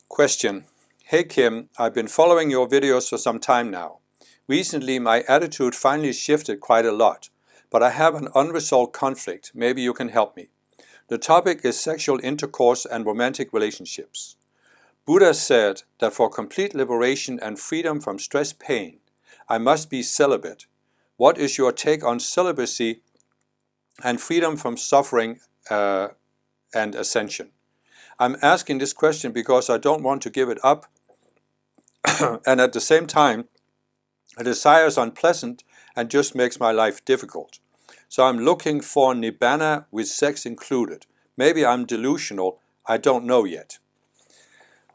Question. Hey Kim, I've been following your videos for some time now. Recently my attitude finally shifted quite a lot, but I have an unresolved conflict. Maybe you can help me. The topic is sexual intercourse and romantic relationships. Buddha said that for complete liberation and freedom from stress pain, I must be celibate. What is your take on celibacy and freedom from suffering and ascension? I'm asking this question because I don't want to give it up, and at the same time, a desire is unpleasant and just makes my life difficult. So I'm looking for nibbana with sex included. Maybe I'm delusional, I don't know yet.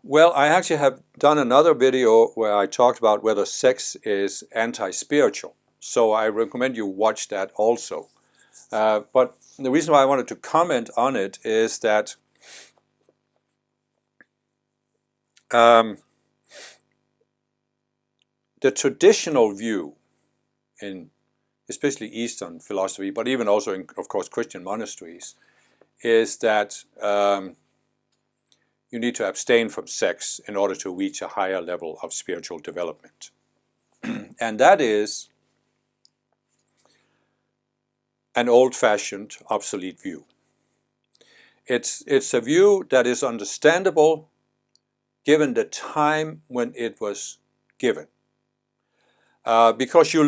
Well, I actually have done another video where I talked about whether sex is anti-spiritual. So I recommend you watch that also. But the reason why I wanted to comment on it is that the traditional view in especially Eastern philosophy, but even also in, of course, Christian monasteries, is that you need to abstain from sex in order to reach a higher level of spiritual development. And that is an old-fashioned, obsolete view. It's a view that is understandable given the time when it was given. Because you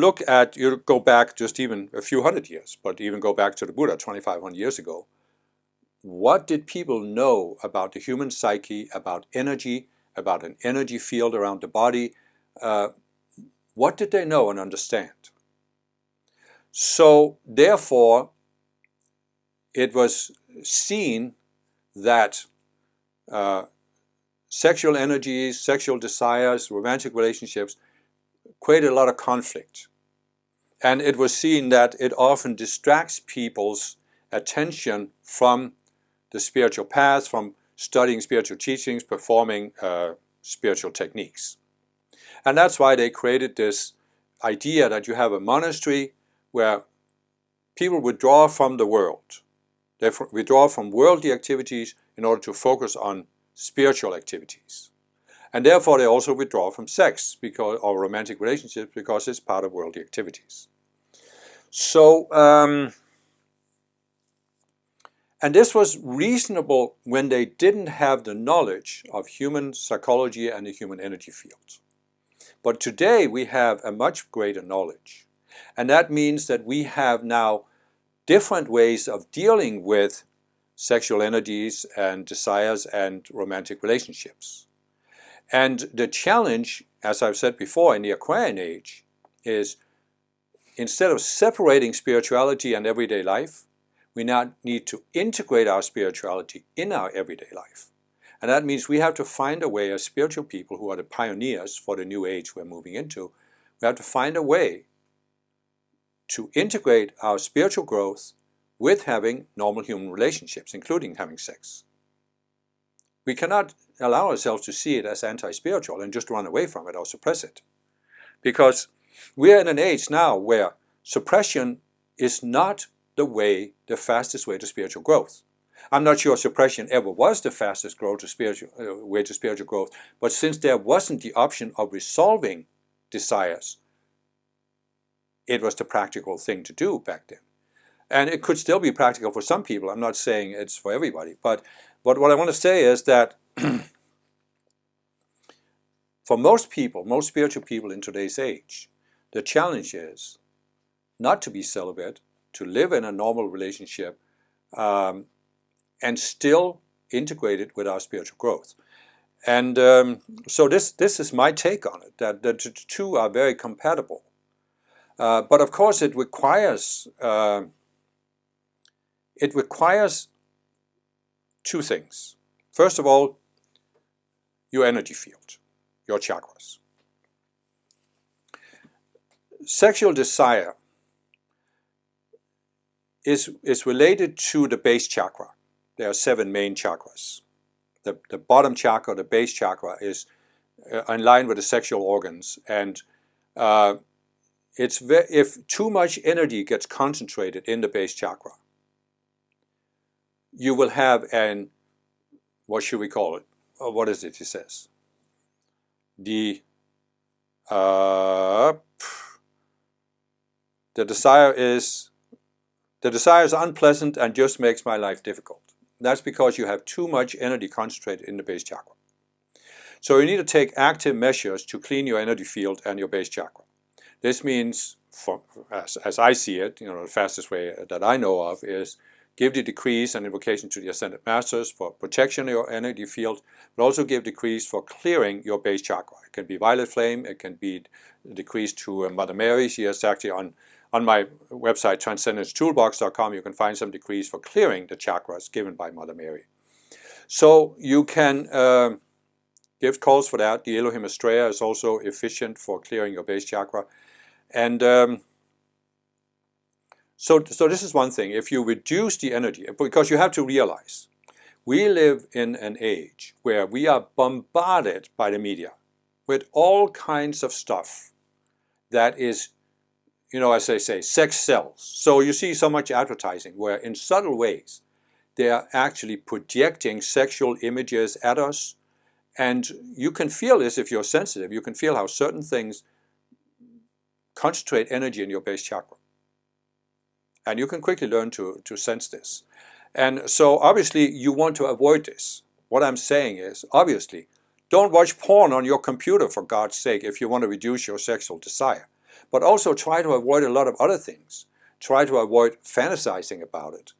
go back just even a few hundred years, but even go back to the Buddha 2,500 years ago. What did people know about the human psyche, about energy, about an energy field around the body? What did they know and understand? So therefore, it was seen that sexual energies, sexual desires, romantic relationships created a lot of conflict. And it was seen that it often distracts people's attention from the spiritual path, from studying spiritual teachings, performing spiritual techniques. And that's why they created this idea that you have a monastery where people withdraw from the world. They withdraw from worldly activities in order to focus on spiritual activities. And therefore they also withdraw from sex or romantic relationships because it's part of worldly activities. So, and this was reasonable when they didn't have the knowledge of human psychology and the human energy field. But today we have a much greater knowledge. And that means that we have now different ways of dealing with sexual energies and desires and romantic relationships. And the challenge, as I've said before, in the Aquarian age is instead of separating spirituality and everyday life, we now need to integrate our spirituality in our everyday life. And that means we have to find a way as spiritual people who are the pioneers for the new age we're moving into, we have to find a way to integrate our spiritual growth with having normal human relationships, including having sex. We cannot allow ourselves to see it as anti-spiritual and just run away from it or suppress it. Because we are in an age now where suppression is not the fastest way to spiritual growth. I'm not sure suppression ever was the fastest way to spiritual growth, but since there wasn't the option of resolving desires, it was the practical thing to do back then. And it could still be practical for some people. I'm not saying it's for everybody. But what I want to say is that for most people, most spiritual people in today's age, the challenge is not to be celibate, to live in a normal relationship, and still integrate it with our spiritual growth. And so this is my take on it, that the two are very compatible. But of course it requires two things. First of all, your energy field, your chakras. Sexual desire is related to the base chakra. There are 7 main chakras. The bottom chakra, the base chakra, is in line with the sexual organs, and if too much energy gets concentrated in the base chakra, you will have what should we call it? what is it he says? The desire is unpleasant and just makes my life difficult. That's because you have too much energy concentrated in the base chakra. So you need to take active measures to clean your energy field and your base chakra. This means, as I see it, the fastest way that I know of is give the decrees and invocation to the Ascended Masters for protection of your energy field, but also give decrees for clearing your base chakra. It can be violet flame, it can be decrees to Mother Mary. She has actually on my website, transcendencetoolbox.com, you can find some decrees for clearing the chakras given by Mother Mary. So you can give calls for that. The Elohim Estrella is also efficient for clearing your base chakra. And so this is one thing. If you reduce the energy, because you have to realize, we live in an age where we are bombarded by the media with all kinds of stuff that is, as they say, sex sells. So you see so much advertising where in subtle ways they are actually projecting sexual images at us. And you can feel this if you're sensitive. You can feel how certain things concentrate energy in your base chakra. And you can quickly learn to sense this. And so obviously you want to avoid this. What I'm saying is, obviously, don't watch porn on your computer, for God's sake, if you want to reduce your sexual desire. But also try to avoid a lot of other things. Try to avoid fantasizing about it.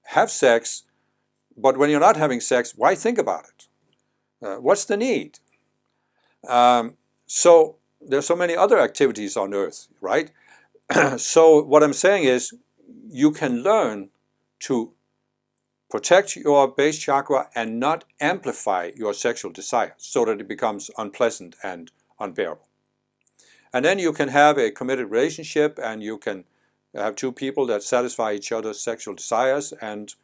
Have sex, but when you're not having sex, why think about it? What's the need? So there's so many other activities on earth, right? So what I'm saying is you can learn to protect your base chakra and not amplify your sexual desire so that it becomes unpleasant and unbearable. And then you can have a committed relationship, and you can have two people that satisfy each other's sexual desires, and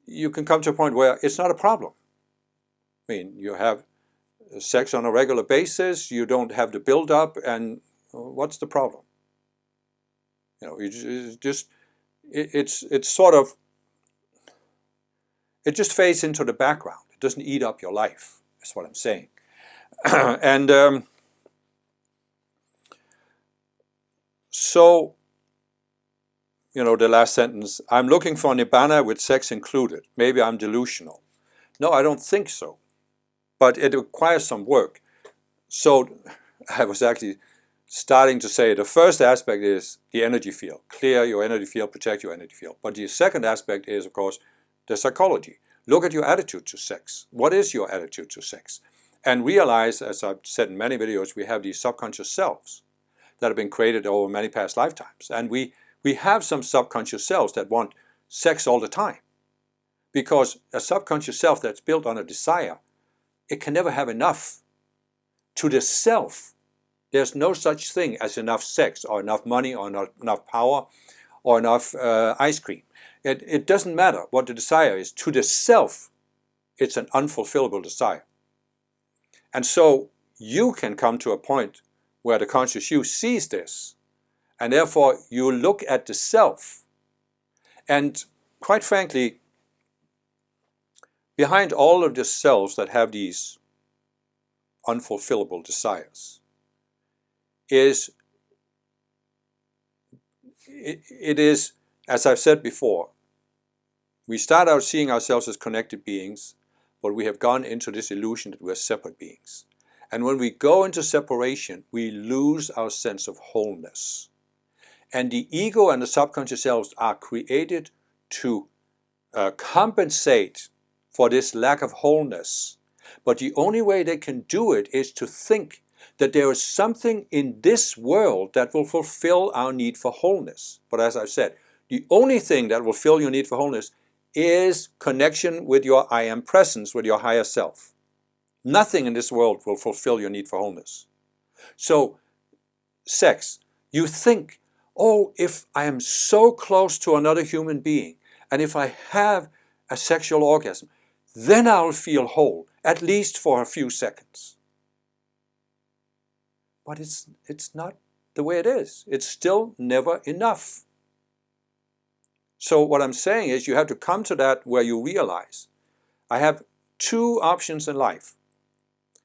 you can come to a point where it's not a problem. I mean, you have sex on a regular basis, you don't have the build-up, and what's the problem? It just fades into the background. It doesn't eat up your life, that's what I'm saying. And so, the last sentence, I'm looking for nibbana with sex included. Maybe I'm delusional. No, I don't think so. But it requires some work. So I was actually starting to say the first aspect is the energy field. Clear your energy field, protect your energy field. But the second aspect is, of course, the psychology. Look at your attitude to sex. What is your attitude to sex? And realize, as I've said in many videos, we have these subconscious selves that have been created over many past lifetimes. And we have some subconscious selves that want sex all the time. Because a subconscious self that's built on a desire, it can never have enough. To the self, there's no such thing as enough sex or enough money or not enough power or enough ice cream. It doesn't matter what the desire is. To the self, it's an unfulfillable desire. And so you can come to a point where the conscious you sees this, and therefore you look at the self. And quite frankly, behind all of the selves that have these unfulfillable desires is, it is, as I've said before, we start out seeing ourselves as connected beings, but we have gone into this illusion that we're separate beings. And when we go into separation, we lose our sense of wholeness. And the ego and the subconscious selves are created to compensate for this lack of wholeness. But the only way they can do it is to think that there is something in this world that will fulfill our need for wholeness. But as I've said, the only thing that will fill your need for wholeness is connection with your I am presence, with your higher self. Nothing in this world will fulfill your need for wholeness. So, sex, you think, oh, if I am so close to another human being, and if I have a sexual orgasm, then I'll feel whole, at least for a few seconds. But it's not the way it is. It's still never enough. So what I'm saying is you have to come to that where you realize I have two options in life.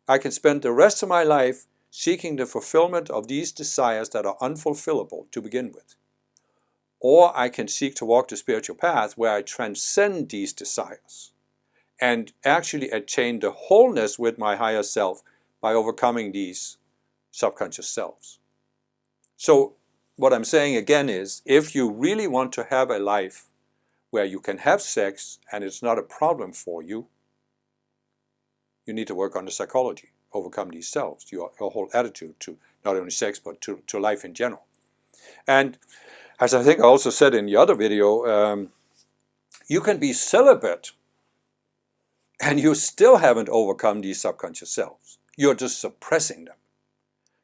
I can spend the rest of my life seeking the fulfillment of these desires that are unfulfillable to begin with. Or I can seek to walk the spiritual path where I transcend these desires and actually attain the wholeness with my higher self by overcoming these subconscious selves. So what I'm saying again is, if you really want to have a life where you can have sex and it's not a problem for you, you need to work on the psychology, overcome these selves, your whole attitude to not only sex but to life in general. And as I think I also said in the other video, you can be celibate and you still haven't overcome these subconscious selves. You're just suppressing them.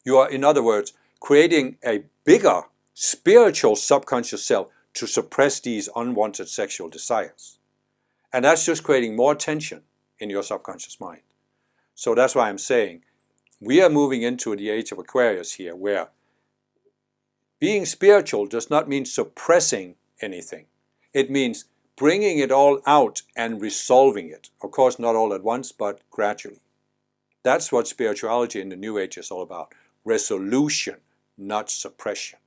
You are, in other words, creating a bigger spiritual subconscious self to suppress these unwanted sexual desires. And that's just creating more tension in your subconscious mind. So that's why I'm saying we are moving into the age of Aquarius here, where being spiritual does not mean suppressing anything. It means bringing it all out and resolving it. Of course, not all at once, but gradually. That's what spirituality in the New Age is all about. Resolution, not suppression.